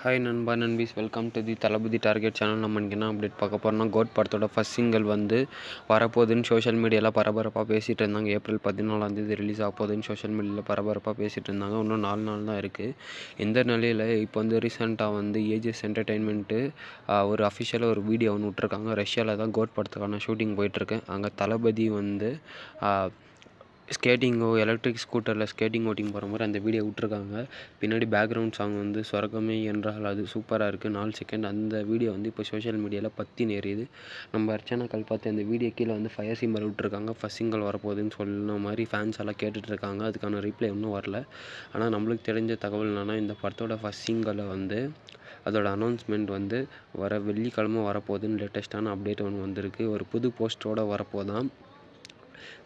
Hi நண்பா நண்பீஸ், welcome to the Thalapathy target channel. நம்ம இன்றைக்கி என்ன அப்டேட் பார்க்க போகிறோம்னா, கோட் படத்தோட ஃபஸ்ட் சிங்கிள் வந்து வரப்போகுதுன்னு சோஷியல் மீடியாவில் பரபரப்பாக பேசிகிட்டு இருந்தாங்க. ஏப்ரல் 14 ரிலீஸ் ஆக போகுதுன்னு சோஷியல் மீடியாவில் பரபரப்பாக பேசிகிட்டு இருந்தாங்க. இன்னும் 4 நாள் தான் இருக்குது. இந்த நிலையில் இப்போ வந்து ரீசெண்டாக வந்து ஏஜஸ் என்டர்டெயின்மெண்ட்டு ஒரு அஃபிஷியலாக ஒரு வீடியோ ஒன்று விட்ருக்காங்க. ரஷ்யாவில் தான் கோட் படத்துக்கான ஷூட்டிங் போயிட்டுருக்கு. அங்கே தளபதி வந்து ஸ்கேட்டிங்கோ எலக்ட்ரிக் ஸ்கூட்டரில் ஸ்கேட்டிங் ஓட்டிங் போகிற மாதிரி அந்த வீடியோ விட்ருக்காங்க. பின்னாடி பேக்ரவுண்ட் சாங் வந்து சொர்க்கமே என்றால் அது சூப்பராக இருக்குது. 4 செகண்ட் அந்த வீடியோ வந்து இப்போ சோஷியல் மீடியாவில் பற்றி நேரியுது. நம்ம அர்ச்சனாக்கள் பார்த்து அந்த வீடியோ கீழே வந்து ஃபயர் சிம்பல் விட்ருக்காங்க. ஃபஸ்ட் சிங்கிள் வரப்போகுதுன்னு சொன்ன மாதிரி ஃபேன்ஸ் எல்லாம் கேட்டுட்ருக்காங்க. அதுக்கான ரிப்ளை இன்னும் வரல. ஆனால் நம்மளுக்கு தெரிஞ்ச தகவல் என்னென்னா, இந்த படத்தோட ஃபஸ்ட் சிங்கிளை வந்து அதோட அனௌன்ஸ்மெண்ட் வந்து வர வெள்ளிக்கிழமை வரப்போகுதுன்னு லேட்டஸ்ட்டான அப்டேட் ஒன்று வந்திருக்கு. ஒரு புது போஸ்டரோடு வரப்போதான்.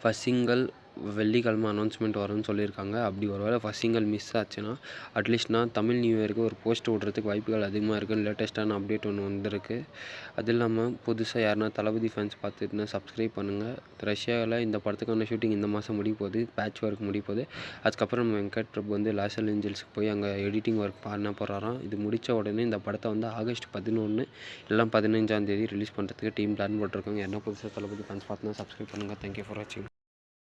ஃபஸ்ட் சிங்கிள் வெள்ளிக்கிழமை அனௌன்ஸ்மெண்ட் வரும்னு சொல்லியிருக்காங்க. அப்படி ஒரு வேளை ஃபஸ்ட் சிங்கிள் மிஸ் ஆச்சுன்னா அட்லீஸ்ட்னா தமிழ் நியூ இயருக்கு ஒரு போஸ்ட் விட்றதுக்கு வாய்ப்புகள் அதிகமாக இருக்குன்னு லேட்டஸ்ட்டான அப்டேட் ஒன்று வந்திருக்கு. அது இல்லாமல் புதுசாக யாருன்னா தளபதி ஃபேன்ஸ் பார்த்துட்டுனா சப்ஸ்கிரைப் பண்ணுங்கள். ரஷ்யாவில் இந்த படத்துக்கான ஷூட்டிங் இந்த மாதம் முடிய போகுது. பேட்ச் ஒர்க் முடிய போகுது. அதுக்கப்புறம் வெங்கட் பிரபு வந்து லாஸ் ஏஞ்சல்ஸுக்கு போய் அங்கே எடிட்டிங் ஒர்க் பண்ண போகிறாராம். இது முடித்த உடனே இந்த படத்தை வந்து ஆகஸ்ட் 11 இல்லை 15 ரிலீஸ் பண்ணுறதுக்கு டீம் பிளான் போட்டிருக்காங்க. என்ன புதுசாக தளபதி ஃபேன்ஸ் பார்த்துனா சப்ஸ்கிரைப் பண்ணுங்கள். தேங்க்யூ ஃபார் வாட்சிங்.